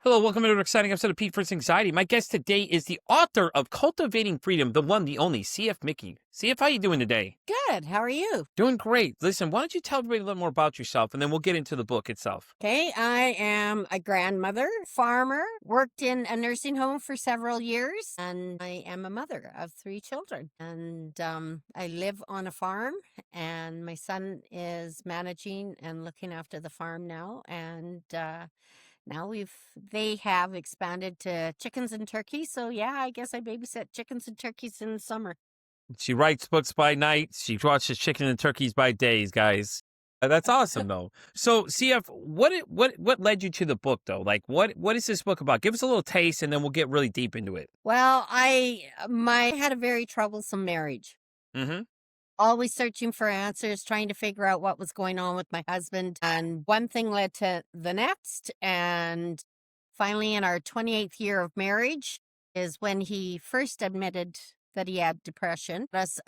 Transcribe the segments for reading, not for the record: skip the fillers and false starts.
Hello, welcome to an exciting episode of Pete First Anxiety. My guest today is the author of Cultivating Freedom, the one, the only, CF Mickey. CF, how you doing today? Good. How are you? Doing great. Listen, why don't you tell everybody a little more about yourself, and then we'll get into the book itself. Okay. I am a grandmother, farmer, worked in a nursing home for several years, and I am a mother of 3 children. And I live on a farm, and my son is managing and looking after the farm now. And now they have expanded to chickens and turkeys. So yeah, I guess I babysit chickens and turkeys in the summer. She writes books by night. She watches chicken and turkeys by days, guys. That's awesome, though. So, CF, what led you to the book, though? Like, what is this book about? Give us a little taste, and then we'll get really deep into it. Well, I had a very troublesome marriage. Mm-hmm. Always searching for answers, trying to figure out what was going on with my husband. And one thing led to the next. And finally, in our 28th year of marriage, is when he first admitted that he had depression. That's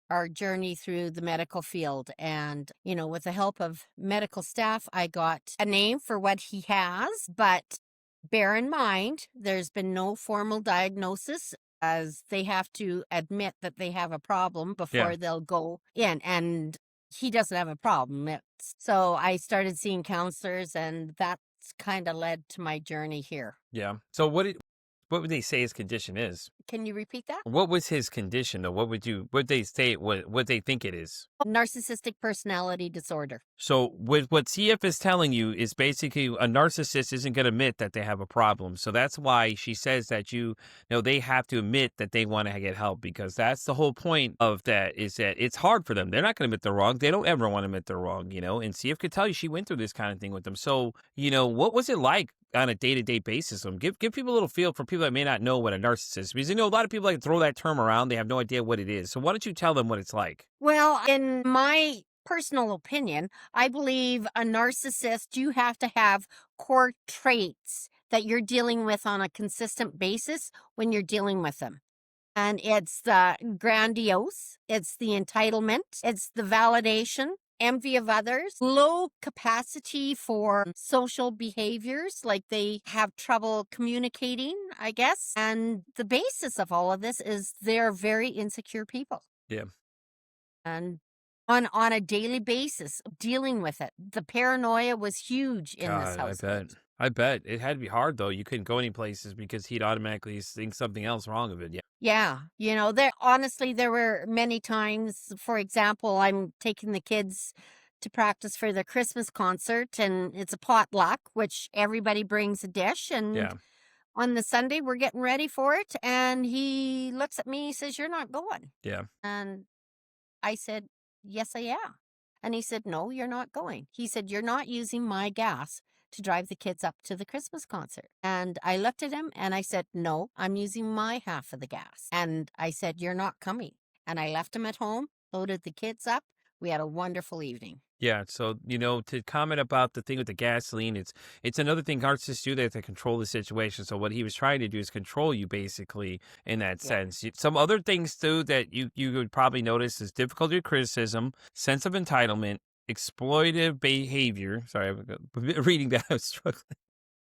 our journey through the medical field. And, with the help of medical staff, I got a name for what he has. But bear in mind, there's been no formal diagnosis, as they have to admit that they have a problem before they'll go in. And he doesn't have a problem. So I started seeing counselors, and that's kind of led to my journey here. Yeah. So, what would they say his condition is? Can you repeat that? What was his condition, though? What they say, what they think it is? Narcissistic Personality Disorder. So what CF is telling you is basically a narcissist isn't going to admit that they have a problem. So that's why she says that they have to admit that they want to get help, because that's the whole point of that, is that it's hard for them. They're not going to admit they're wrong. They don't ever want to admit they're wrong, and CF could tell you she went through this kind of thing with them. So, what was it like on a day-to-day basis? Give people a little feel for people that may not know what a narcissist is, because a lot of people like to throw that term around. They have no idea what it is. So why don't you tell them what it's like? Well, in my personal opinion, I believe a narcissist, you have to have core traits that you're dealing with on a consistent basis when you're dealing with them. And it's the grandiose, it's the entitlement, it's the validation, envy of others, low capacity for social behaviors, like they have trouble communicating, I guess. And the basis of all of this is they're very insecure people. Yeah. And on a daily basis, dealing with it. The paranoia was huge in this God, household. I bet it had to be hard, though. You couldn't go any places because he'd automatically think something else wrong of it. Yeah. Yeah, there were many times, for example, I'm taking the kids to practice for the Christmas concert, and it's a potluck, which everybody brings a dish. And Yeah. on the Sunday, we're getting ready for it, and he looks at me, he says, "You're not going." Yeah. And I said, "Yes, I am." And he said, "No, you're not going." He said, "You're not using my gas to drive the kids up to the Christmas concert." And I looked at him and I said, "No, I'm using my half of the gas." And I said, "You're not coming." And I left him at home, loaded the kids up. We had a wonderful evening. Yeah, so to comment about the thing with the gasoline, it's another thing narcissists do. They have to control the situation. So what he was trying to do is control you, basically, in that Yeah. sense. Some other things too that you would probably notice is difficulty with criticism, sense of entitlement, exploitative behavior. Sorry, I'm reading that. I was struggling.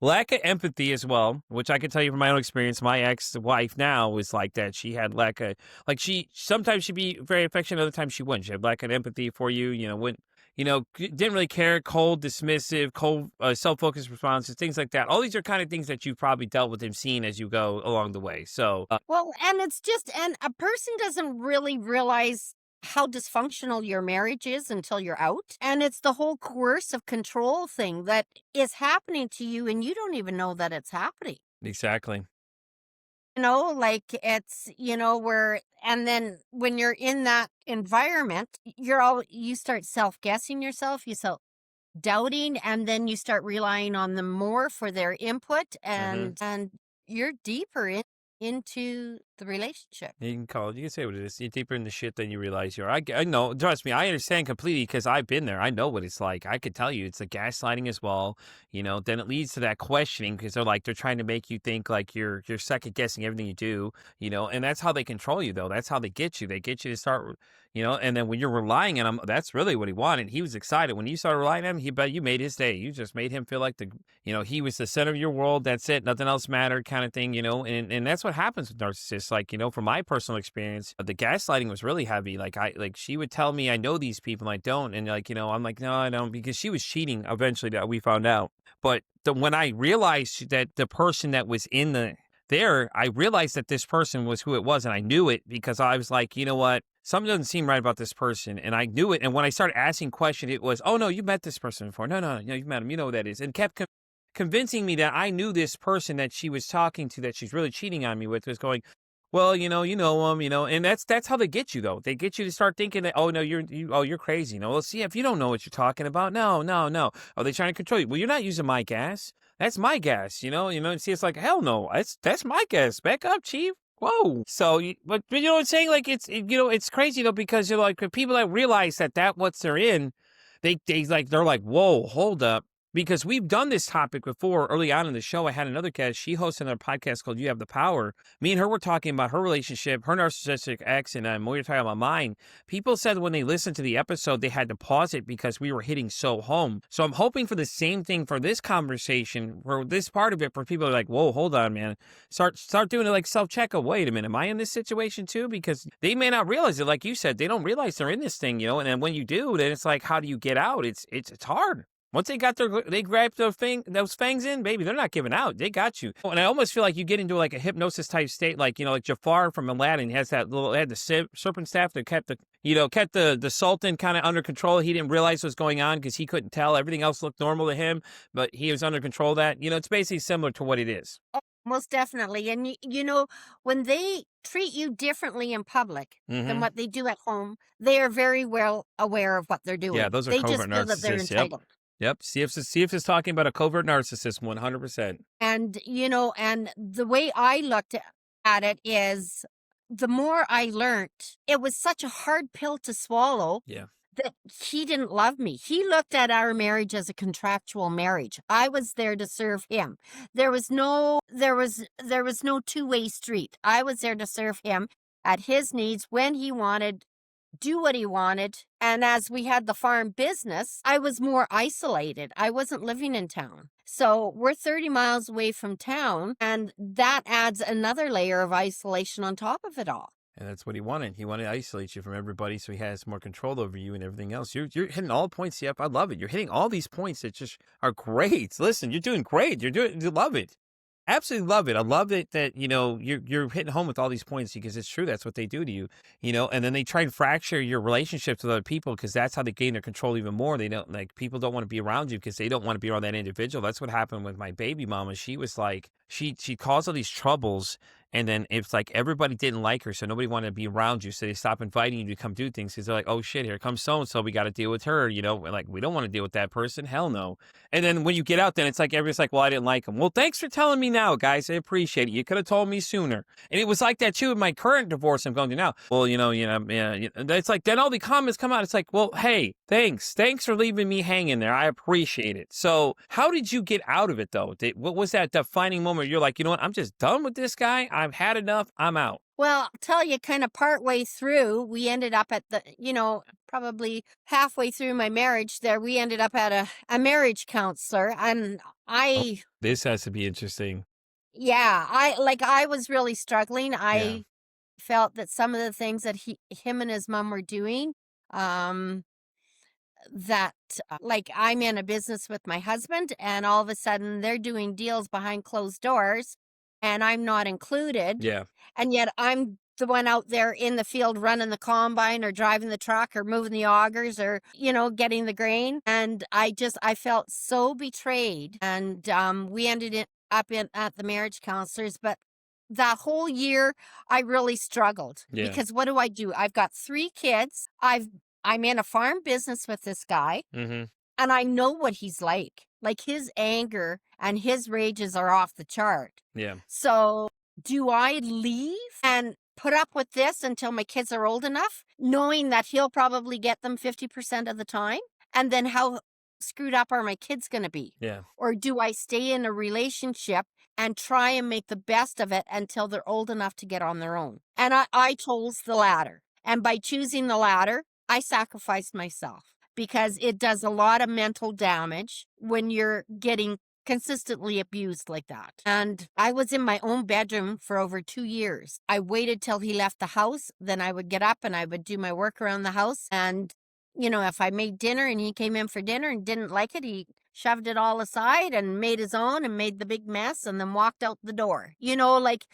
Lack of empathy as well, which I can tell you from my own experience. My ex-wife now was like that. She had sometimes she'd be very affectionate, other times she wouldn't. She had lack of empathy for you, wouldn't, didn't really care, cold, dismissive, cold, self-focused responses, things like that. All these are kind of things that you've probably dealt with and seen as you go along the way. So, Well, and and a person doesn't really realize how dysfunctional your marriage is until you're out. And it's the whole coercive control thing that is happening to you, and you don't even know that it's happening. exactly. Like it's, and then when you're in that environment, you start self-guessing yourself, you start doubting, and then you start relying on them more for their input, Hmm. and you're deeper into the relationship. You can call it. You can say what it is. You're deeper in the shit than you realize you are. I know. Trust me. I understand completely because I've been there. I know what it's like. I could tell you it's the gaslighting as well. Then it leads to that questioning because they're trying to make you think like you're second guessing everything you do. And that's how they control you though. That's how they get you. They get you to start. And then when you're relying on him, that's really what he wanted. He was excited when you started relying on him. You made his day. You just made him feel like he was the center of your world. That's it. Nothing else mattered, kind of thing. And that's what happens with narcissists. Like, from my personal experience, the gaslighting was really heavy. Like she would tell me I know these people, I don't, and I'm like, no, I don't, because she was cheating. Eventually, that we found out. But when I realized that the person that was I realized that this person was who it was, and I knew it because I was like, you know what? Something doesn't seem right about this person, and I knew it. And when I started asking questions, it was, oh no, you met this person before. No, you've met him. You know who that is, and kept convincing me that I knew this person that she was talking to, that she's really cheating on me with, was going, well, you know him, and that's how they get you though. They get you to start thinking that, oh no, you're crazy. Well, see, if you don't know what you're talking about, no. Are they trying to control you? Well, you're not using my gas. That's my gas, and see, it's like, hell no, that's my gas. Back up, chief. Whoa. So, but you know what I'm saying? Like, it's crazy though, because you're like, people that realize that what they're in, they're like, whoa, hold up. Because we've done this topic before early on in the show. I had another guest. She hosted another podcast called You Have the Power. Me and her were talking about her relationship, her narcissistic ex, and we were talking about mine. People said when they listened to the episode, they had to pause it because we were hitting so home. So I'm hoping for the same thing for this conversation, for this part of it, for people like, whoa, hold on, man. Start doing it like self-check. Wait a minute, am I in this situation too? Because they may not realize it. Like you said, they don't realize they're in this thing, and then when you do, then it's like, how do you get out? It's hard. Once they grab those fangs in, baby, they're not giving out. They got you. And I almost feel like you get into like a hypnosis type state, like, like Jafar from Aladdin has had the serpent staff that kept the sultan kind of under control. He didn't realize what was going on because he couldn't tell. Everything else looked normal to him, but he was under control of that. It's basically similar to what it is. Oh, most definitely. And, when they treat you differently in public than what they do at home, they are very well aware of what they're doing. Yeah, those are they covert just feel that they're narcissists. entitled. Yep. CF is talking about a covert narcissist, 100%. And, and the way I looked at it is the more I learned, it was such a hard pill to swallow. Yeah. That he didn't love me. He looked at our marriage as a contractual marriage. I was there to serve him. There was no two-way street. I was there to serve him at his needs when he wanted, do what he wanted. And as we had the farm business, I was more isolated. I wasn't living in town. So we're 30 miles away from town, and that adds another layer of isolation on top of it all. And that's what he wanted. He wanted to isolate you from everybody so he has more control over you and everything else. You're hitting all the points, Yep. I love it. You're hitting all these points that just are great. Listen, you're doing great. You love it. Absolutely love it. I love it that, you're hitting home with all these points because it's true. That's what they do to you, and then they try and fracture your relationships with other people because that's how they gain their control even more. They don't people don't want to be around you because they don't want to be around that individual. That's what happened with my baby mama. She was like, she caused all these troubles. And then it's like everybody didn't like her, so nobody wanted to be around you. So they stopped inviting you to come do things because they're like, oh shit, here comes so-and-so. We got to deal with her. Like, we don't want to deal with that person. Hell no. And then when you get out, then it's like everybody's like, well, I didn't like him. Well, thanks for telling me now, guys. I appreciate it. You could have told me sooner. And it was like that too in my current divorce I'm going to now. Well, yeah. It's like then all the comments come out. It's like, well, hey, thanks for leaving me hanging there. I appreciate it. So how did you get out of it though? What was that defining moment? You're like, you know what? I'm just done with this guy. I've had enough. I'm out. Well, I'll tell you, kind of partway through, we ended up at the, probably halfway through my marriage there, we ended up at a marriage counselor. And This has to be interesting. Yeah, I was really struggling. Yeah. Felt that some of the things that him and his mom were doing, that like I'm in a business with my husband and all of a sudden they're doing deals behind closed doors and I'm not included. Yeah. And yet I'm the one out there in the field running the combine or driving the truck or moving the augers or, getting the grain. And I felt so betrayed. And we ended up at the marriage counselors. But that whole year, I really struggled. Yeah. Because what do? I've got 3 kids. I'm in a farm business with this guy. Mm-hmm. And I know what he's like. Like his anger and his rages are off the chart. Yeah. So Do I leave and put up with this until my kids are old enough, knowing that he'll probably get them 50% of the time? And then how screwed up are my kids going to be? Yeah. Or do I stay in a relationship and try and make the best of it until they're old enough to get on their own? And I chose the latter. And by choosing the latter, I sacrificed myself because it does a lot of mental damage when you're getting consistently abused like that. And I was in my own bedroom for over 2 years. I waited till he left the house, then I would get up and I would do my work around the house. And, if I made dinner and he came in for dinner and didn't like it, he shoved it all aside and made his own and made the big mess and then walked out the door. Like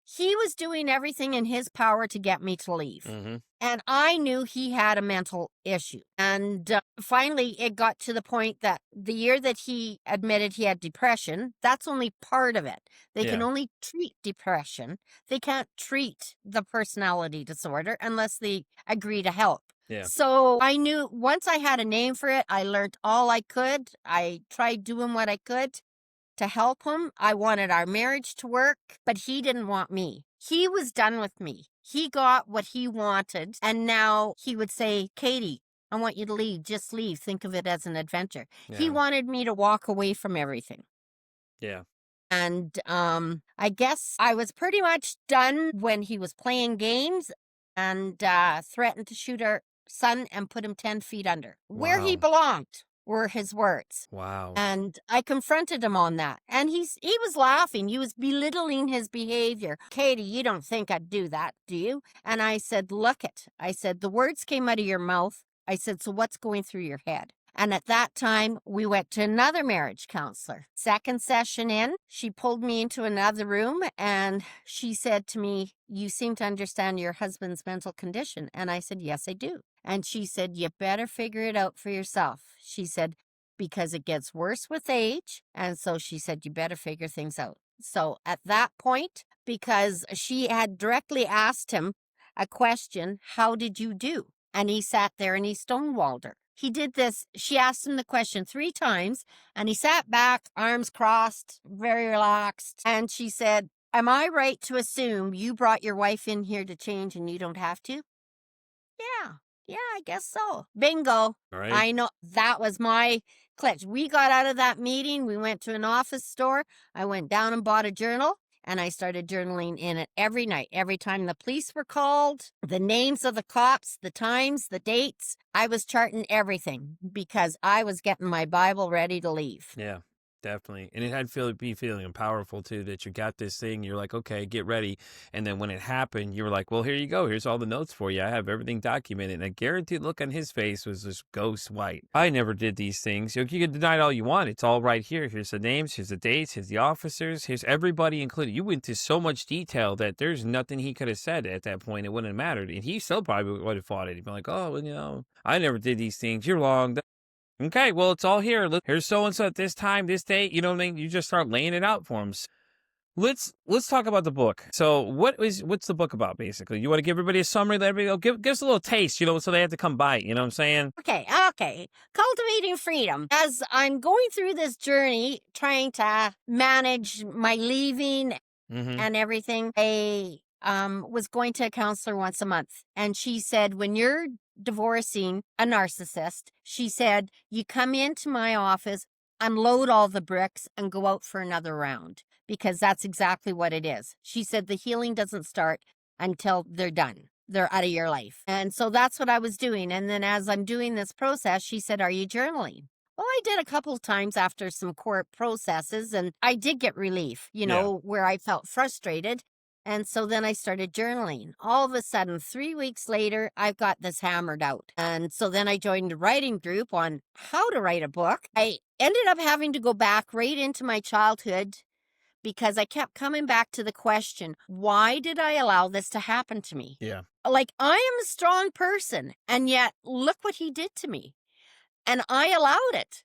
he was doing everything in his power to get me to leave. Mm-hmm. And I knew he had a mental issue. And finally, it got to the point that the year that he admitted he had depression, that's only part of it. They can Yeah. only treat depression. They can't treat the personality disorder unless they agree to help. Yeah. So I knew once I had a name for it, I learned all I could. I tried doing what I could to help him. I wanted our marriage to work, but he didn't want me. He was done with me. He got what he wanted. And now he would say, Katie, I want you to leave. Just leave. Think of it as an adventure. He Yeah. wanted me to walk away from everything. Yeah. And I guess I was pretty much done when he was playing games and threatened to shoot our son and put him 10 feet under. Where he Wow. belonged were his words. Wow. And I confronted him on that. And he was laughing. He was belittling his behavior. Katie, you don't think I'd do that, do you? And I said, look it. I said, the words came out of your mouth. I said, so what's going through your head? And at that time, we went to another marriage counselor. Second session in, she pulled me into another room and she said to me, you seem to understand your husband's mental condition. And I said, yes, I do. And she said, you better figure it out for yourself. She said, because it gets worse with age. And so she said, you better figure things out. So at that point, because she had directly asked him a question, how did you do? And he sat there and he stonewalled her. He did this. She asked him the question 3 times and he sat back, arms crossed, very relaxed. And she said, am I right to assume you brought your wife in here to change and you don't have to? Yeah. Yeah, I guess so. Bingo. All right. I know that was my clutch. We got out of that meeting. We went to an office store. I went down and bought a journal and I started journaling in it every night. Every time the police were called, the names of the cops, the times, the dates, I was charting everything because I was getting my Bible ready to leave. Yeah. Definitely. And it had be feeling powerful too, that you got this thing, you're like, okay, get ready. And then when it happened, you were like, well, here you go. Here's all the notes for you. I have everything documented. And I guarantee the look on his face was just ghost white. I never did these things. You can deny it all you want. It's all right here. Here's the names, here's the dates, here's the officers, here's everybody included. You went to so much detail that there's nothing he could have said at that point. It wouldn't have mattered. And he still probably would have fought it. He'd be like, oh, well, I never did these things. You're wrong. Okay, well, it's all here. Here's so-and-so at this time, this date. You know what I mean? You just start laying it out for them. Let's talk about the book. So what's the book about, basically? You want to give everybody a summary? Let everybody give us a little taste, so they have to come by it. You know what I'm saying? Okay. Cultivating Freedom. As I'm going through this journey, trying to manage my leaving Mm-hmm. and everything, I was going to a counselor once a month. And she said, when you're divorcing a narcissist, she said, you come into my office, unload all the bricks and go out for another round, because that's exactly what it is. She said the healing doesn't start until they're done. They're out of your life. And so that's what I was doing. And then as I'm doing this process, she said, are you journaling? Well, I did a couple of times after some court processes and I did get relief, where I felt frustrated. And so then I started journaling. All of a sudden, 3 weeks later, I've got this hammered out. And so then I joined a writing group on how to write a book. I ended up having to go back right into my childhood because I kept coming back to the question, why did I allow this to happen to me? Yeah. Like, I am a strong person, and yet look what he did to me. And I allowed it.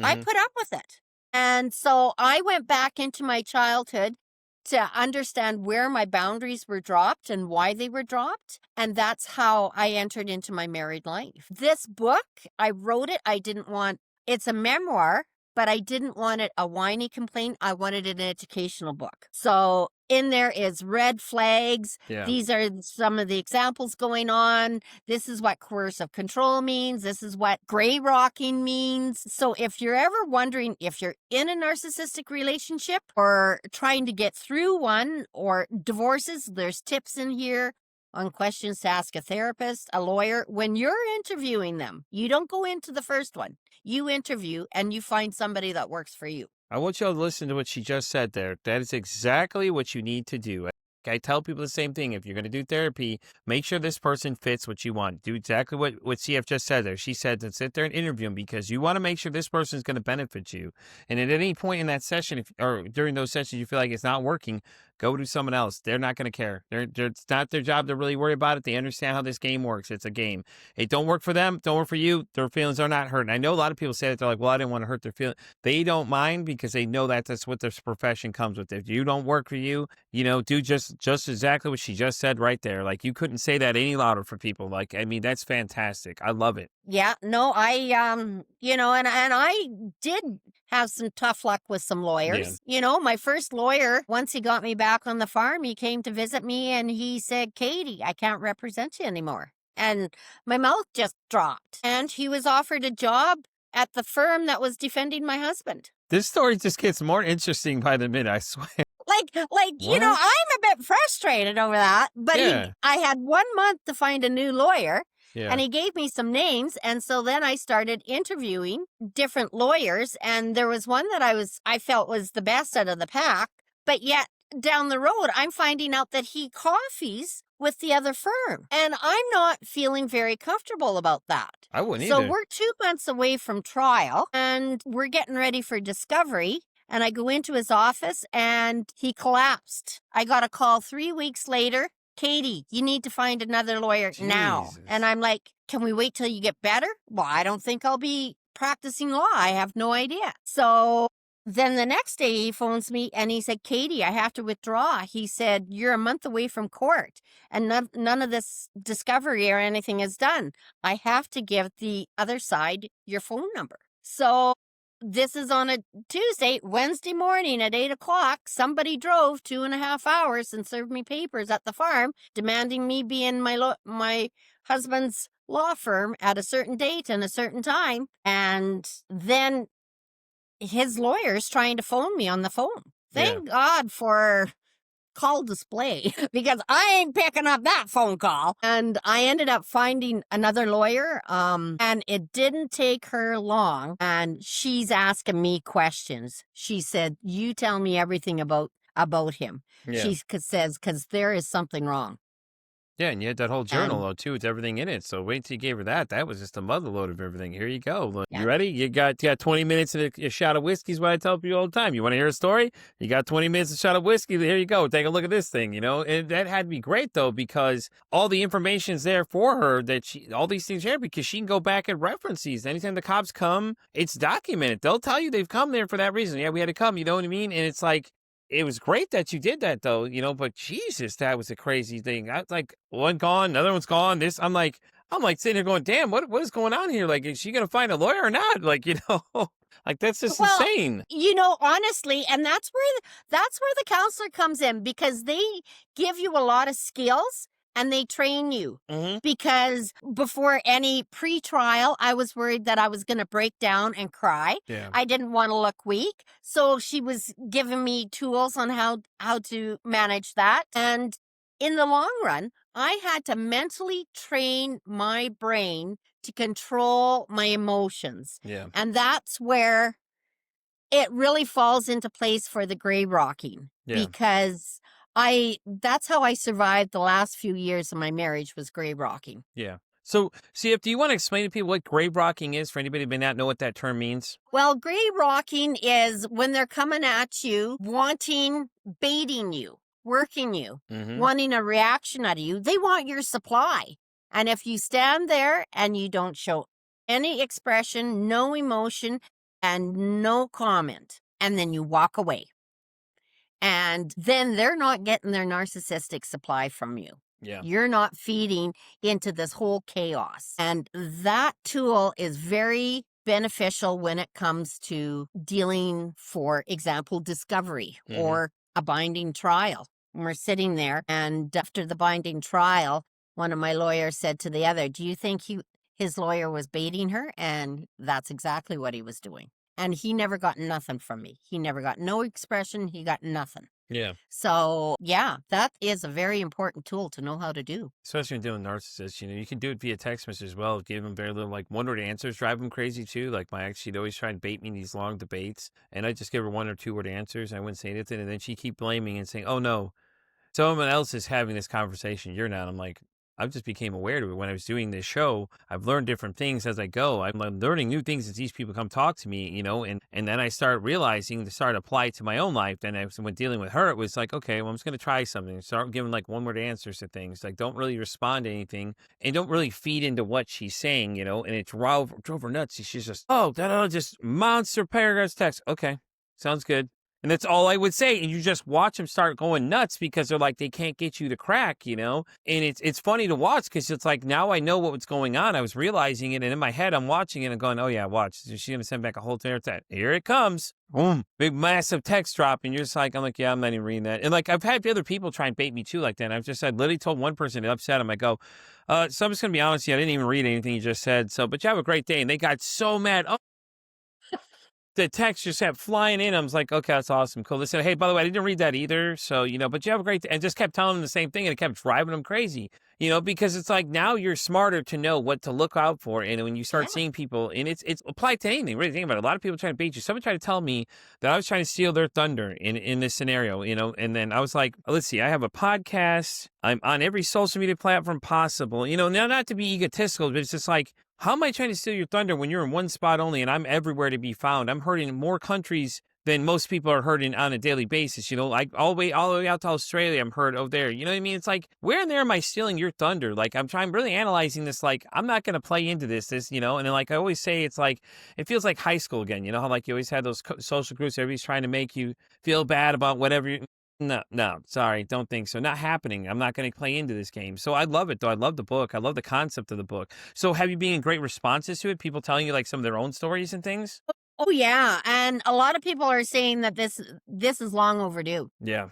I Mm-hmm. put up with it. And so I went back into my childhood to understand where my boundaries were dropped and why they were dropped. And that's how I entered into my married life. This book, I wrote it. It's a memoir but I didn't want it a whiny complaint. I wanted an educational book. So in there is red flags. Yeah. These are some of the examples going on. This is what coercive control means. This is what gray rocking means. So if you're ever wondering if you're in a narcissistic relationship or trying to get through one or divorces, there's tips in here on questions to ask a therapist, a lawyer. When you're interviewing them, you don't go into the first one. You interview and you find somebody that works for you. I want y'all to listen to what she just said there. That is exactly what you need to do. I tell people the same thing. If you're going to do therapy, make sure this person fits what you want. Do exactly what CF just said there. She said to sit there and interview them because you want to make sure this person is going to benefit you. And at any point in that session, or during those sessions, you feel like it's not working, go to someone else. They're not going to care. It's not their job to really worry about it. They understand how this game works. It's a game. It don't work for them. Don't work for you. Their feelings are not hurt. And I know a lot of people say that they're like, well, I didn't want to hurt their feelings. They don't mind because they know that that's what this profession comes with. If you don't work for you, do just exactly what she just said right there. Like, you couldn't say that any louder for people. Like, I mean, that's fantastic. I love it. Yeah, no, and I did have some tough luck with some lawyers. My first lawyer, once he got me back on the farm, he came to visit me and he said, Katie, I can't represent you anymore. And my mouth just dropped. And he was offered a job at the firm that was defending my husband. This story just gets more interesting by the minute, I swear. I'm a bit frustrated over that, but Yeah. I had 1 month to find a new lawyer. Yeah. And he gave me some names. And so then I started interviewing different lawyers. And there was one that I felt was the best out of the pack. But yet down the road, I'm finding out that he coffees with the other firm. And I'm not feeling very comfortable about that. I wouldn't So either. we're 2 months away from trial and we're getting ready for discovery. And I go into his office and he collapsed. I got a call 3 weeks later. Katie, you need to find another lawyer now. Jesus. And I'm like, can we wait till you get better? Well, I don't think I'll be practicing law. I have no idea. So then the next day he phones me and he said, Katie, I have to withdraw. He said, you're a month away from court and none of this discovery or anything is done. I have to give the other side your phone number. So this is on a Tuesday. Wednesday morning at 8:00, somebody drove 2.5 hours and served me papers at the farm, demanding me be in my husband's law firm at a certain date and a certain time. And then his lawyer's trying to phone me on the phone. Thank God for call display because I ain't picking up that phone call. And I ended up finding another lawyer and it didn't take her long and she's asking me questions. She said, you tell me everything about him. Yeah. She says, because there is something wrong. Yeah, and you had that whole journal, though, too, with everything in it. So wait till you gave her that. That was just a mother load of everything. Here you go. Look, Yeah. You ready? You got 20 minutes and a shot of whiskey is what I tell people all the time. You want to hear a story? You got 20 minutes and a shot of whiskey. Here you go. Take a look at this thing, And that had to be great, though, because all the information's there for her, all these things here, because she can go back and reference these. Anytime the cops come, it's documented. They'll tell you they've come there for that reason. Yeah, we had to come, you know what I mean? And it's like, it was great that you did that, though, but Jesus, that was a crazy thing. I was like, one gone, another one's gone. I'm like sitting there going, damn, what is going on here? Like, is she going to find a lawyer or not? Like, like that's just insane. Honestly, and that's where the counselor comes in because they give you a lot of skills and they train you. Mm-hmm. Because before any pre-trial, I was worried that I was going to break down and cry. Yeah. I didn't want to look weak. So she was giving me tools on how to manage that. And in the long run, I had to mentally train my brain to control my emotions. Yeah. And that's where it really falls into place for the gray rocking. Yeah. Because that's how I survived the last few years of my marriage was gray rocking. Yeah. So, CF, do you want to explain to people what gray rocking is for anybody who may not know what that term means? Well, gray rocking is when they're coming at you, baiting you, working you, wanting a reaction out of you. They want your supply. And if you stand there and you don't show any expression, no emotion, and no comment, and then you walk away. And then they're not getting their narcissistic supply from you. Yeah. You're not feeding into this whole chaos. And that tool is very beneficial when it comes to dealing, for example, discovery Hmm. or a binding trial. When we're sitting there, and after the binding trial, one of my lawyers said to the other, "Do you think his lawyer was baiting her?" And that's exactly what he was doing. And he never got nothing from me. He never got no expression. He got nothing. Yeah. So, yeah, that is a very important tool to know how to do. Especially when dealing with narcissists, you can do it via text message as well. Give them very little, like one word answers, drive them crazy too. Like my ex, she'd always try and bait me in these long debates, and I just give her 1 or 2 word answers. And I wouldn't say anything, and then she'd keep blaming and saying, "Oh no, someone else is having this conversation. You're not." I'm like, I just became aware of it when I was doing this show. I've learned different things as I go. I'm learning new things as these people come talk to me, and then I start realizing to start apply it to my own life. Then when dealing with her, it was like, okay, well, I'm just going to try something. Start giving like one word answers to things. Like, don't really respond to anything and don't really feed into what she's saying, and it drove her nuts. She's just, oh, just monster paragraphs text. Okay, sounds good. And that's all I would say. And you just watch them start going nuts because they're like, they can't get you to crack, And it's funny to watch because it's like, now I know what was going on. I was realizing it. And in my head, I'm watching it and going, oh, yeah, watch. She's going to send back a whole text. Here it comes. Boom. Big, massive text drop. And you're just like, I'm like, yeah, I'm not even reading that. And like, I've had other people try and bait me too like that. And I literally told one person to upset him. I go, so I'm just going to be honest with you. I didn't even read anything you just said. But you have a great day. And they got so mad. Oh, the text just kept flying in. I was like, okay, that's awesome. Cool. They said, hey, by the way, I didn't read that either. So, but you have a great day. And just kept telling them the same thing. And it kept driving them crazy, because it's like now you're smarter to know what to look out for. And when you start Yeah. seeing people, and it's applied to anything, really think about it. A lot of people trying to bait you. Someone tried to tell me that I was trying to steal their thunder in this scenario, and then I was like, let's see, I have a podcast. I'm on every social media platform possible, now not to be egotistical, but it's just like, how am I trying to steal your thunder when you're in one spot only and I'm everywhere to be found? I'm hurting in more countries than most people are hurting on a daily basis. Like all the way out to Australia, I'm hurt over there. You know what I mean? It's like, where in there am I stealing your thunder? Like I'm really analyzing this. Like I'm not going to play into this, and then like I always say, it's like, it feels like high school again. You know how like you always had those social groups, everybody's trying to make you feel bad about whatever no, sorry, don't think so. Not happening. I'm not going to play into this game. So I love it, though. I love the book. I love the concept of the book. So have you been in great responses to it? People telling you like some of their own stories and things? Oh, yeah. And a lot of people are saying that this is long overdue. Yeah.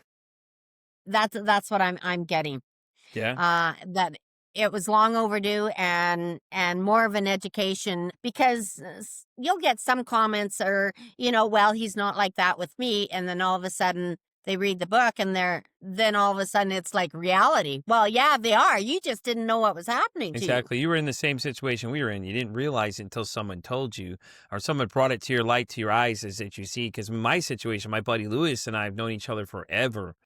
That's what I'm getting. Yeah. That it was long overdue and more of an education, because you'll get some comments or, well, he's not like that with me. And then all of a sudden they read the book and then all of a sudden it's like reality. Well, yeah, they are. You just didn't know what was happening to you. Exactly. You were in the same situation we were in. You didn't realize it until someone told you or someone brought it to your light, to your eyes, as that you see. Because in my situation, my buddy Lewis and I have known each other forever.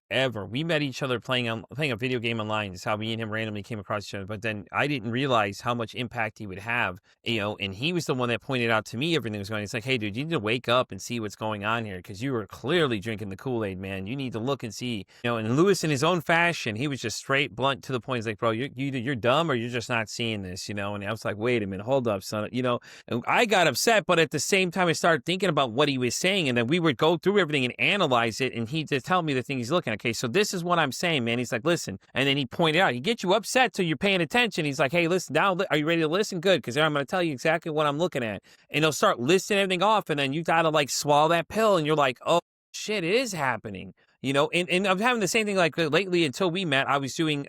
We met each other playing a video game online. Is how me and him randomly came across each other. But then I didn't realize how much impact he would have, and he was the one that pointed out to me everything that was going on. It's like, hey, dude, you need to wake up and see what's going on here because you were clearly drinking the Kool-Aid, man. You need to look and see, and Lewis in his own fashion, he was just straight, blunt to the point. He's like, bro, you're dumb or you're just not seeing this, and I was like, wait a minute, hold up, son, and I got upset, but at the same time, I started thinking about what he was saying, and then we would go through everything and analyze it, and he'd just tell me the thing he's looking at. Okay, so this is what I'm saying, man. He's like, listen, and then he pointed out, he gets you upset till you're paying attention. He's like, hey, listen, now, are you ready to listen? Good, because I'm going to tell you exactly what I'm looking at, and he'll start listing everything off, and then you got to like swallow that pill, and you're like, oh, shit, it is happening. And I'm having the same thing like lately until we met. I'm doing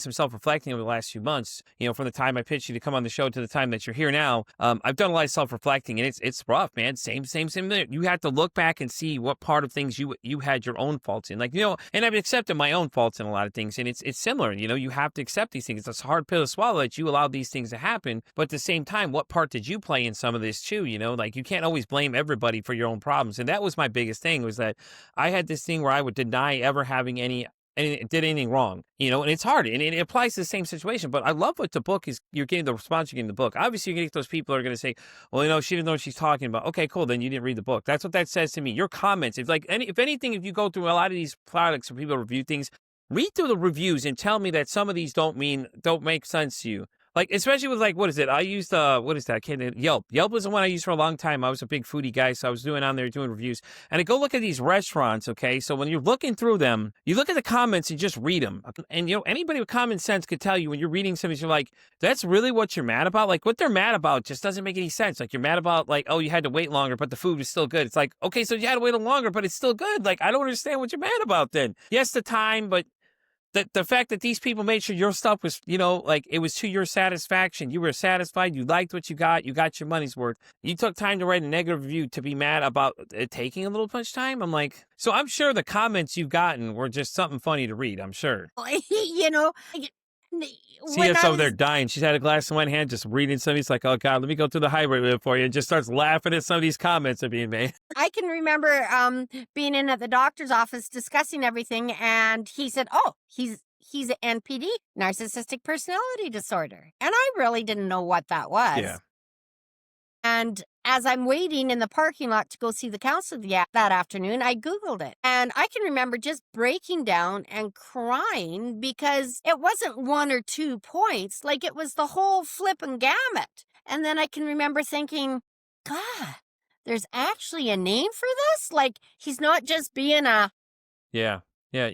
some self-reflecting over the last few months, from the time I pitched you to come on the show to the time that you're here now. I've done a lot of self-reflecting and it's rough, man. Same there. You have to look back and see what part of things you had your own faults in. Like, and I've accepted my own faults in a lot of things. And it's similar, you have to accept these things. It's a hard pill to swallow that you allowed these things to happen. But at the same time, what part did you play in some of this too? Like you can't always blame everybody for your own problems. And that was my biggest thing, was that I had this thing where I would deny ever having did anything wrong, and it's hard, and it applies to the same situation. But I love what the book is. You're getting the response you're getting in the book. Obviously, you're getting those people who are going to say, well, she didn't know what she's talking about. Okay, cool. Then you didn't read the book. That's what that says to me. Your comments, if anything, if you go through a lot of these products where people review things, read through the reviews and tell me that some of these don't make sense to you. Like, especially with like, what is it? I used what is that? I can't Yelp. Yelp was the one I used for a long time. I was a big foodie guy, so I was doing on there doing reviews. And I go look at these restaurants, okay? So when you're looking through them, you look at the comments and just read them. And anybody with common sense could tell you when you're reading something, you're like, that's really what you're mad about? Like what they're mad about just doesn't make any sense. Like you're mad about like, oh, you had to wait longer, but the food was still good. It's like, okay, so you had to wait longer, but it's still good. Like, I don't understand what you're mad about then. Yes, the time, but the fact that these people made sure your stuff was, like it was to your satisfaction. You were satisfied. You liked what you got your money's worth. You took time to write a negative review to be mad about it taking a little much time. I'm like, so I'm sure the comments you've gotten were just something funny to read. I'm sure. You know, See when us I over there was dying. She's had a glass in one hand, just reading something. It's like, oh God, let me go through the highway with it for you. And just starts laughing at some of these comments that are being made. I can remember being in at the doctor's office discussing everything, and he said, "Oh, he's an NPD, Narcissistic Personality Disorder," and I really didn't know what that Yeah. was. And as I'm waiting in the parking lot to go see the counselor that afternoon, I Googled it. And I can remember just breaking down and crying because it wasn't one or 2 points, like it was the whole flippin' gamut. And then I can remember thinking, God, there's actually a name for this? Like, he's not just being a Yeah. Yeah.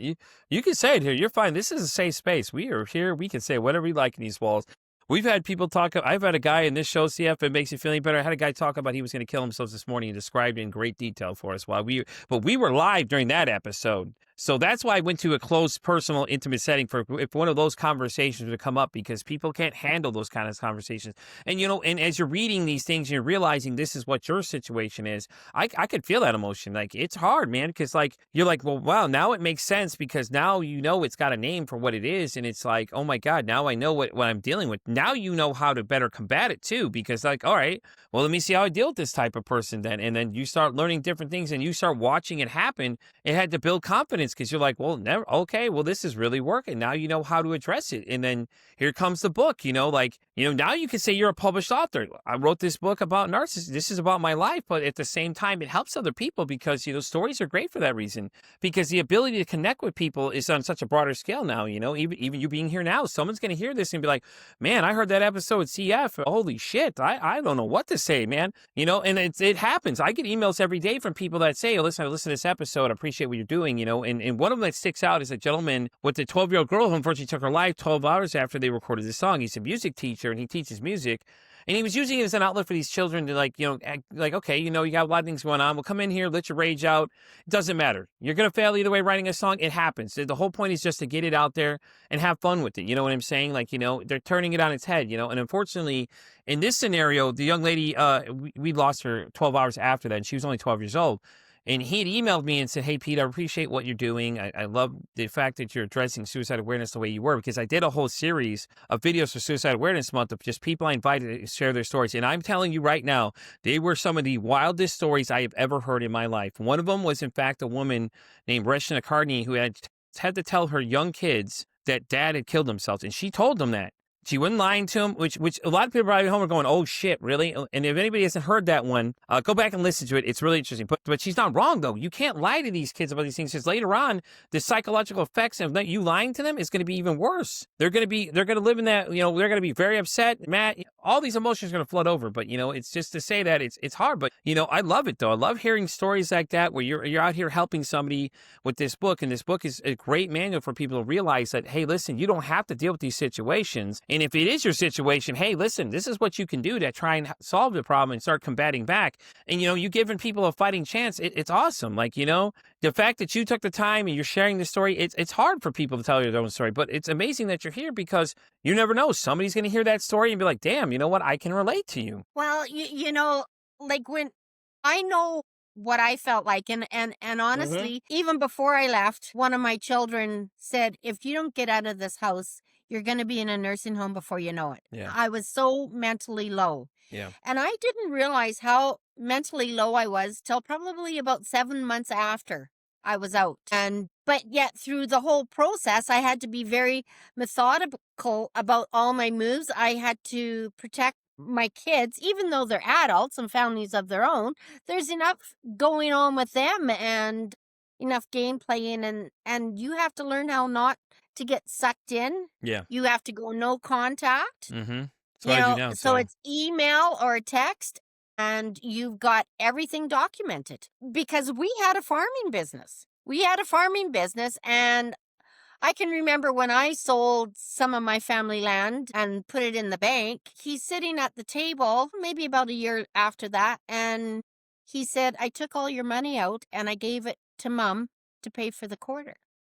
You can say it here. You're fine. This is a safe space. We are here. We can say whatever we like in these walls. We've had people talk. I've had a guy in this show, CF, if it makes you feel any better. I had a guy talk about he was going to kill himself this morning and described it in great detail for us but we were live during that episode. So that's why I went to a close, personal, intimate setting for if one of those conversations would come up because people can't handle those kind of conversations. And, and as you're reading these things, you're realizing this is what your situation is. I could feel that emotion. Like, it's hard, man, because like, you're like, well, wow, now it makes sense because now it's got a name for what it is. And it's like, oh my God, now I know what I'm dealing with. Now you know how to better combat it too, because like, all right, well, let me see how I deal with this type of person then. And then you start learning different things and you start watching it happen. It had to build confidence because you're like, well, never, okay, well, this is really working. Now you know how to address it. And then here comes the book, now you can say you're a published author. I wrote this book about narcissists. This is about my life, but at the same time, it helps other people because, stories are great for that reason, because the ability to connect with people is on such a broader scale now, even you being here now, someone's going to hear this and be like, man, I heard that episode CF. Holy shit. I don't know what to say, man. And it happens. I get emails every day from people that say, oh, listen, I listened to this episode. I appreciate what you're doing, and one of them that sticks out is a gentleman with a 12-year-old girl who unfortunately took her life 12 hours after they recorded this song. He's a music teacher and he teaches music. And he was using it as an outlet for these children to act like, okay, you got a lot of things going on. Well, come in here, let your rage out. It doesn't matter. You're going to fail either way writing a song. It happens. The whole point is just to get it out there and have fun with it. You know what I'm saying? Like, they're turning it on its head, and unfortunately in this scenario, the young lady, we lost her 12 hours after that and she was only 12 years old. And he had emailed me and said, hey, Pete, I appreciate what you're doing. I love the fact that you're addressing suicide awareness the way you were, because I did a whole series of videos for Suicide Awareness Month of just people I invited to share their stories. And I'm telling you right now, they were some of the wildest stories I have ever heard in my life. One of them was, in fact, a woman named Reshna Karni who had to tell her young kids that dad had killed himself. And she told them that. She wasn't lying to him, which a lot of people probably at home are going, oh, shit, really? And if anybody hasn't heard that one, go back and listen to it. It's really interesting. But she's not wrong, though. You can't lie to these kids about these things because later on, the psychological effects of you lying to them is going to be even worse. They're going to live in that, they're going to be very upset, mad. All these emotions are going to flood over. But, it's just to say that it's hard. But, I love it, though. I love hearing stories like that where you're out here helping somebody with this book. And this book is a great manual for people to realize that, hey, listen, you don't have to deal with these situations. And if it is your situation, hey, listen, this is what you can do to try and solve the problem and start combating back. And, you giving people a fighting chance, it's awesome. Like, the fact that you took the time and you're sharing the story, it's hard for people to tell their own story, but it's amazing that you're here because you never know. Somebody's going to hear that story and be like, damn, you know what? I can relate to you. Well, like when I know what I felt like, and honestly, even before I left, one of my children said, if you don't get out of this house, you're going to be in a nursing home before you know it. Yeah. I was so mentally low. Yeah. And I didn't realize how mentally low I was till probably about 7 months after I was out. But yet through the whole process, I had to be very methodical about all my moves. I had to protect my kids, even though they're adults and families of their own. There's enough going on with them and enough game playing, and you have to learn how not to get sucked in. Yeah. You have to go no contact. Mhm. That's what You I do know, now, so so it's email or text, and you've got everything documented because we had a farming business. We had a farming business, and I can remember when I sold some of my family land and put it in the bank. He's sitting at the table, maybe about a year after that, and he said, I took all your money out and I gave it to mom to pay for the quarter.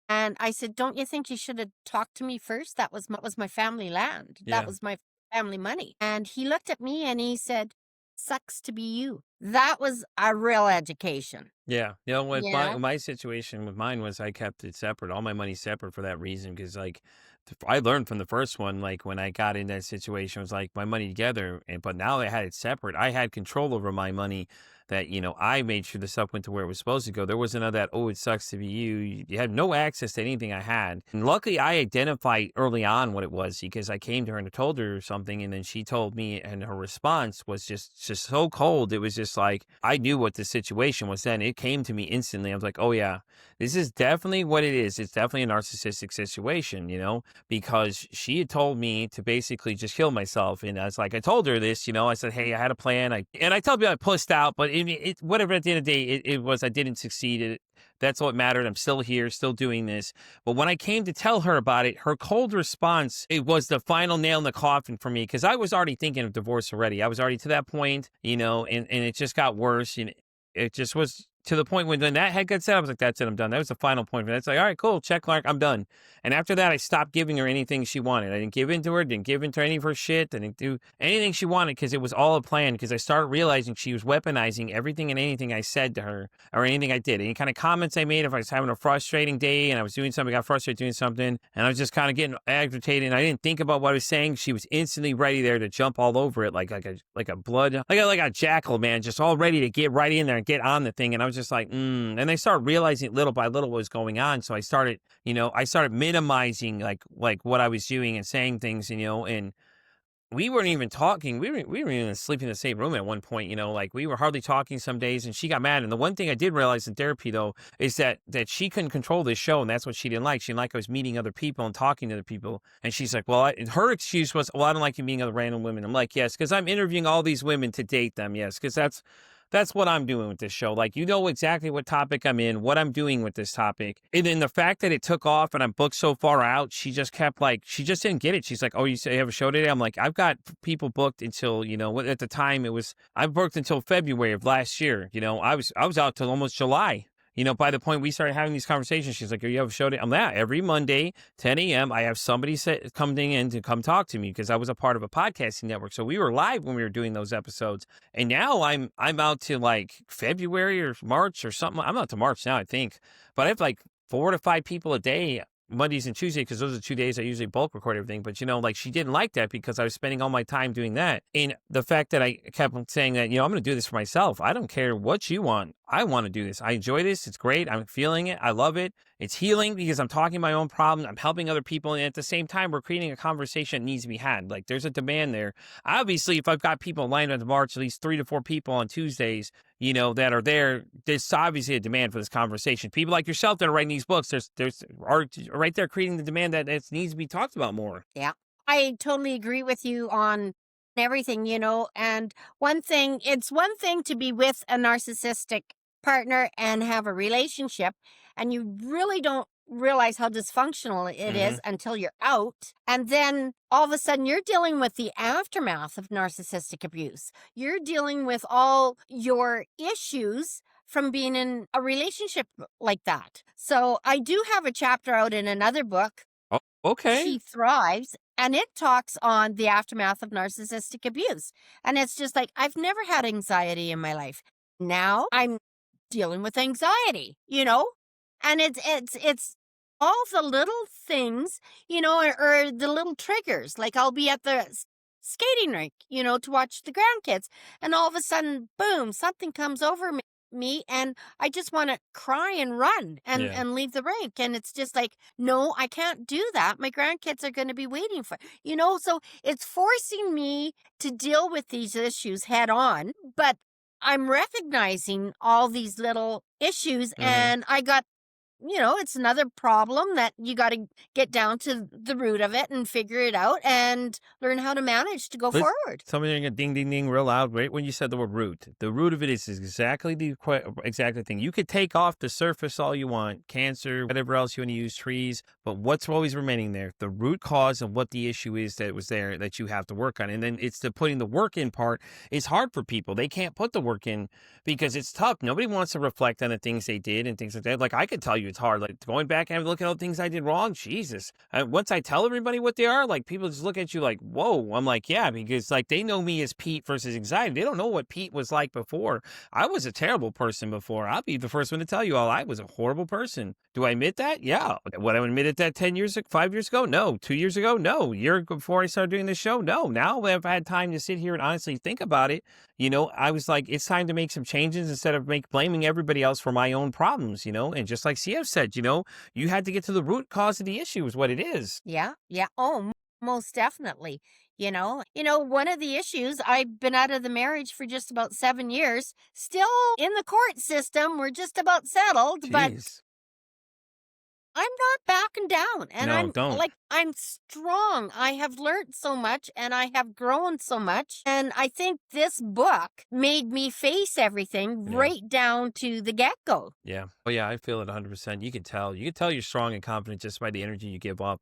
And I said, don't you think you should have talked to me first? That was my family land. That yeah. was my family money. And he looked at me and he said, sucks to be you. That was a real education. Yeah, you know, with You my know? my situation with mine was I kept it separate, all my money separate for that reason, because like I learned from the first one, like when I got in that situation, it was like my money together, and but now I had it separate. I had control over my money. That I made sure the stuff went to where it was supposed to go. There wasn't none of that. Oh, it sucks to be you. You had no access to anything I had, and luckily I identified early on what it was because I came to her and told her something, and then she told me, and her response was just so cold. It was just like I knew what the situation was then. It came to me instantly. I was like, oh yeah, this is definitely what it is. It's definitely a narcissistic situation, because she had told me to basically just kill myself. And I was like, I told her this, I said, hey, I had a plan. And I told you I pussed out, but whatever, at the end of the day, it was, I didn't succeed. That's what mattered. I'm still here, still doing this. But when I came to tell her about it, her cold response, it was the final nail in the coffin for me because I was already thinking of divorce already. I was already to that point, and it just got worse. It just was to the point when that head got set, I was like, that's it, I'm done. That was the final point. That's like, all right, cool, check mark, I'm done. And after that, I stopped giving her anything she wanted. I didn't give in to her, didn't give in to any of her shit. I didn't do anything she wanted because it was all a plan because I started realizing she was weaponizing everything and anything I said to her or anything I did. Any kind of comments I made, if I was having a frustrating day and I was doing something, got frustrated doing something, and I was just kind of getting agitated and I didn't think about what I was saying, she was instantly ready there to jump all over it like a blood, like a jackal, man, just all ready to get right in there and get on the thing. And I was just like, And I started realizing little by little what was going on. So I started minimizing like what I was doing and saying things, and we weren't even talking. We weren't even sleeping in the same room at one point, like we were hardly talking some days and she got mad. And the one thing I did realize in therapy though is that she couldn't control this show and that's what she didn't like. She didn't like I was meeting other people and talking to other people. And she's like, well, her excuse was, well, I don't like you meeting other random women. I'm like, yes, because I'm interviewing all these women to date them. Yes, because that's what I'm doing with this show. Like, exactly what topic I'm in, what I'm doing with this topic. And then the fact that it took off and I'm booked so far out, she just kept she just didn't get it. She's like, oh, you say you have a show today? I'm like, I've got people booked until, at the time I booked until February of last year. I was out till almost July. By the point we started having these conversations, she's like, oh, you have a show today? I'm like, every Monday, 10 a.m., I have somebody coming in to come talk to me because I was a part of a podcasting network. So we were live when we were doing those episodes. And now I'm out to like February or March or something. I'm out to March now, I think. But I have like 4 to 5 people a day, Mondays and Tuesdays, because those are 2 days I usually bulk record everything. But, like she didn't like that because I was spending all my time doing that. And the fact that I kept saying that, I'm going to do this for myself. I don't care what you want. I want to do this. I enjoy this. It's great. I'm feeling it. I love it. It's healing because I'm talking my own problems. I'm helping other people. And at the same time, we're creating a conversation that needs to be had. Like there's a demand there. Obviously, if I've got people lined up to March, at least 3 to 4 people on Tuesdays, that are there, there's obviously a demand for this conversation. People like yourself that are writing these books, there's art right there creating the demand that it needs to be talked about more. Yeah. I totally agree with you on everything, and it's one thing to be with a narcissistic partner and have a relationship, and you really don't realize how dysfunctional it Mm-hmm. is until you're out. And then all of a sudden you're dealing with the aftermath of narcissistic abuse. You're dealing with all your issues from being in a relationship like that. So I do have a chapter out in another book, Oh, okay. She Thrives, and it talks on the aftermath of narcissistic abuse. And it's just like, I've never had anxiety in my life. Now I'm dealing with anxiety, And it's all the little things, or the little triggers. Like I'll be at the skating rink, to watch the grandkids, and all of a sudden, boom, something comes over me and I just want to cry and run and Yeah. leave the rink. And it's just like, no, I can't do that. My grandkids are going to be waiting for, so it's forcing me to deal with these issues head on. But I'm recognizing all these little issues, Mm-hmm. and I got it's another problem that you got to get down to the root of it and figure it out and learn how to manage to go But forward. something a ding ding ding real loud right when you said the word root. The root of it is exactly the exact thing. You could take off the surface all you want, cancer, whatever else you want to use, trees, but what's always remaining there? The root cause of what the issue is that was there that you have to work on. And then it's the putting the work in part is hard for people. They can't put the work in because it's tough. Nobody wants to reflect on the things they did and things like that. Like I could tell you it's hard. Like going back and looking at all the things I did wrong. Jesus. Once I tell everybody what they are, like people just look at you like, whoa. I'm like, yeah, because like they know me as Pete versus anxiety. They don't know what Pete was like before. I was a terrible person before. I'll be the first one to tell you all I was a horrible person. Do I admit that? Yeah. Would I admit that 10 years, 5 years ago? No. 2 years ago? No. A year before I started doing this show? No. Now I've had time to sit here and honestly think about it. I was like, it's time to make some changes instead of blaming everybody else for my own problems, and just like CF said, you had to get to the root cause of the issue is what it is. Yeah, yeah. Oh, most definitely. One of the issues, I've been out of the marriage for just about 7 years, still in the court system. We're just about settled, but Jeez. I'm not backing down. And No, don't. I'm strong. I have learned so much and I have grown so much. And I think this book made me face everything Yeah. right down to the get go. Yeah. Oh yeah, I feel it 100%. You can tell. You can tell you're strong and confident just by the energy you give off.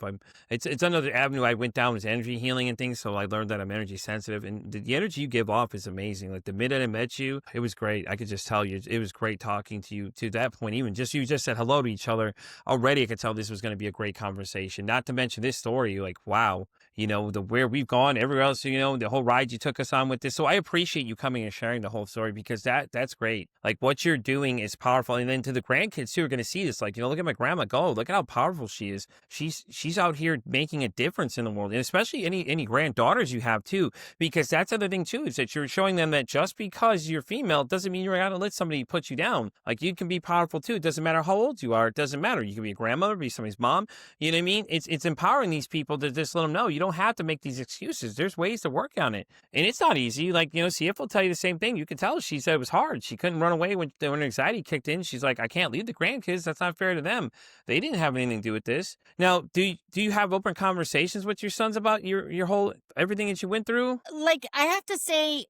It's another avenue I went down was energy healing and things. So I learned that I'm energy sensitive and the energy you give off is amazing. Like the minute I met you, it was great. I could just tell you it was great talking to you to that point. Even just you just said hello to each other already. I could tell this was going to be a great conversation. Not to mention this story. You're like, wow, the where we've gone, everywhere else, the whole ride you took us on with this. So I appreciate you coming and sharing the whole story because that's great. Like what you're doing is powerful. And then to the grandkids too are going to see this. Like, look at my grandma go. Look at how powerful she is. She's out here making a difference in the world. And especially any granddaughters you have too, because that's the other thing too, is that you're showing them that just because you're female doesn't mean you're going to let somebody put you down. Like you can be powerful too. It doesn't matter how old you are. It doesn't matter. You can be a grandmother, be somebody's mom. You know what I mean? It's empowering these people to just let them know you don't have to make these excuses. There's ways to work on it. And it's not easy. Like, CF will tell you the same thing. You can tell she said it was hard. She couldn't run away when anxiety kicked in. She's like, I can't leave the grandkids. That's not fair to them. They didn't have anything to do with this. Now, do you have open conversations with your sons about your whole everything that you went through? Like I have to say,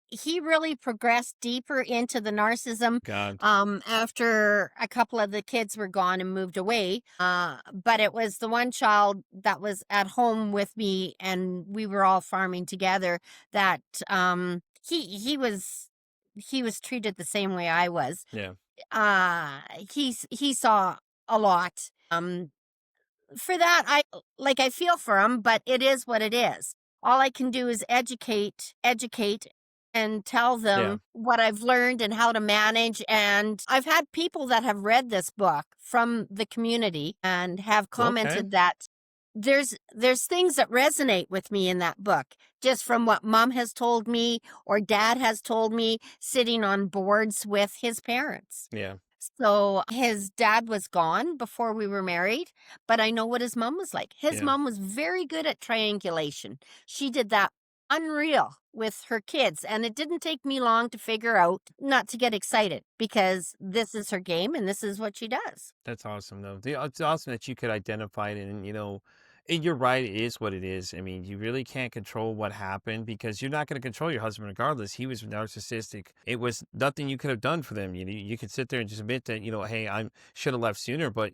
he really progressed deeper into the narcissism God. after a couple of the kids were gone and moved away. But it was the one child that was at home with me and we were all farming together that he was treated the same way I was. Yeah. He saw a lot. For that, I feel for him, but it is what it is. All I can do is educate, and tell Yeah. them what I've learned and how to manage. And I've had people that have read this book from the community and have commented that there's things that resonate with me in that book, just from what mom has told me or dad has told me sitting on boards with his parents. Yeah. So his dad was gone before we were married, but I know what his mom was like. His Yeah. mom was very good at triangulation. She did that unreal with her kids, and it didn't take me long to figure out not to get excited because this is her game and this is what she does. That's awesome, though. It's awesome that you could identify it, and and you're right. It is what it is. I mean, you really can't control what happened because you're not going to control your husband regardless. He was narcissistic. It was nothing you could have done for them. You could sit there and just admit that hey, I should have left sooner, but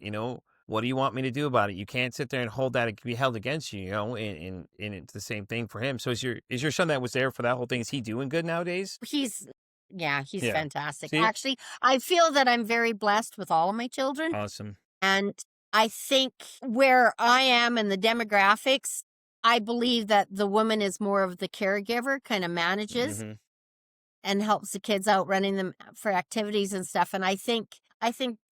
what do you want me to do about it? You can't sit there and hold that it can be held against you. And it's the same thing for him. So is your son that was there for that whole thing? Is he doing good nowadays? He's Yeah. fantastic. See? Actually, I feel that I'm very blessed with all of my children. Awesome. And I think where I am in the demographics, I believe that the woman is more of the caregiver, kind of manages Hmm. and helps the kids out running them for activities and stuff. And I think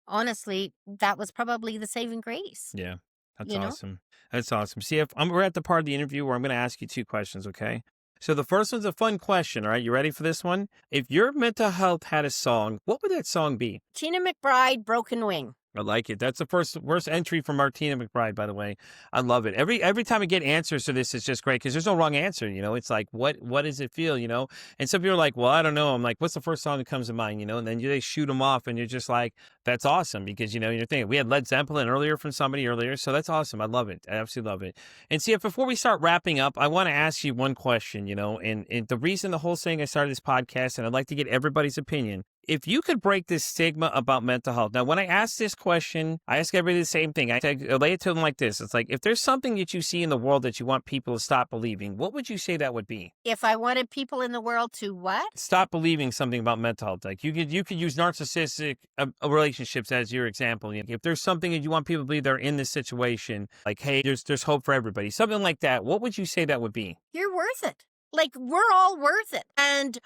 honestly, that was probably the saving grace. Yeah. That's You know? awesome. That's awesome. See, if we're at the part of the interview where I'm going to ask you two questions, okay? So the first one's a fun question, all right? You ready for this one? If your mental health had a song, what would that song be? Tina McBride, Broken Wing. I like it. That's the worst entry from Martina McBride, by the way. I love it. Every time I get answers to this, it's just great because there's no wrong answer. It's like what does it feel? And some people are like, well, I don't know. I'm like, what's the first song that comes to mind? And then they shoot them off, and you're just like, that's awesome because you're thinking we had Led Zeppelin earlier from somebody earlier, so that's awesome. I love it. I absolutely love it. And see, if before we start wrapping up, I want to ask you one question. And the reason the whole thing I started this podcast, and I'd like to get everybody's opinion. If you could break this stigma about mental health. Now, when I ask this question, I ask everybody the same thing. I lay it to them like this. It's like, if there's something that you see in the world that you want people to stop believing, what would you say that would be? If I wanted people in the world to what? Stop believing something about mental health. Like you could use narcissistic relationships as your example. If there's something that you want people to believe they're in this situation, like, hey, there's hope for everybody, something like that, what would you say that would be? You're worth it. Like, we're all worth it. And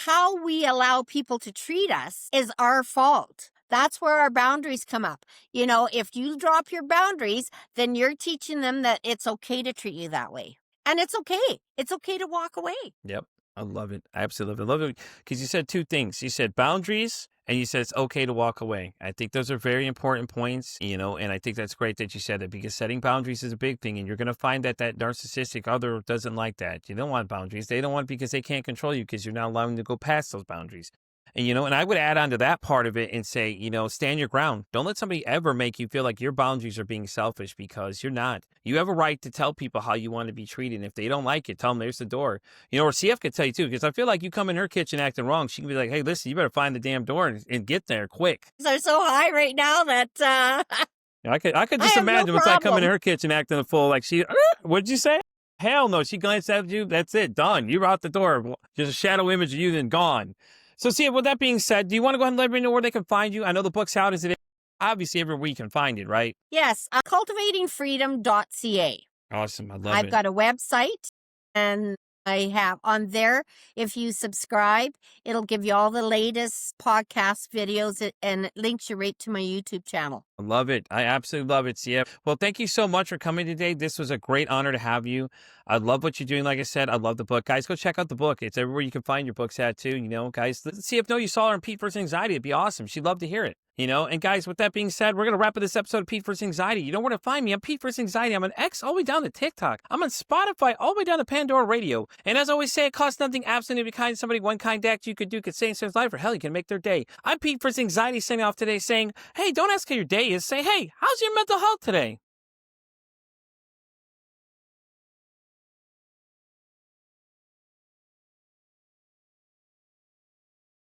how we allow people to treat us is our fault. That's where our boundaries come up. If you drop your boundaries, then you're teaching them that it's okay to treat you that way. And it's okay. It's okay to walk away. Yep. I love it. I absolutely love it. Because you said two things. You said boundaries, and you said it's okay to walk away. I think those are very important points, and I think that's great that you said that because setting boundaries is a big thing, and you're going to find that narcissistic other doesn't like that. You don't want boundaries. They don't want because they can't control you because you're not allowing them to go past those boundaries. And I would add on to that part of it and say, stand your ground. Don't let somebody ever make you feel like your boundaries are being selfish because you're not. You have a right to tell people how you want to be treated. And if they don't like it, tell them there's the door. Or CF could tell you too, because I feel like you come in her kitchen acting wrong. She can be like, hey, listen, you better find the damn door and get there quick. They're so high right now that I could just imagine it's like coming in her kitchen acting a fool. Like what'd you say? Hell no. She glanced at you. That's it. Done. You're out the door. Just a shadow image of you, then gone. So, see, with that being said, do you want to go ahead and let me know where they can find you? I know the book's out. Is it obviously everywhere you can find it, right? Yes, cultivatingfreedom.ca. Awesome. I love it. I've got a website, and I have on there, if you subscribe, it'll give you all the latest podcast videos, and it links you right to my YouTube channel. I love it. I absolutely love it, CF. Well, thank you so much for coming today. This was a great honor to have you. I love what you're doing. Like I said, I love the book. Guys, go check out the book. It's everywhere you can find your books at, too. Guys, let's see if you saw her in Pete vs. Anxiety. It'd be awesome. She'd love to hear it. And guys, with that being said, we're going to wrap up this episode of Pete vs. Anxiety. You know where to find me. I'm Pete vs. Anxiety. I'm an X all the way down to TikTok. I'm on Spotify all the way down to Pandora Radio. And as I always say, it costs nothing absolutely to be kind to somebody. One kind act you could do could save someone's life, or hell, you can make their day. I'm Pete vs. Anxiety, signing off today saying, hey, don't ask how your day is. Say, hey, how's your mental health today?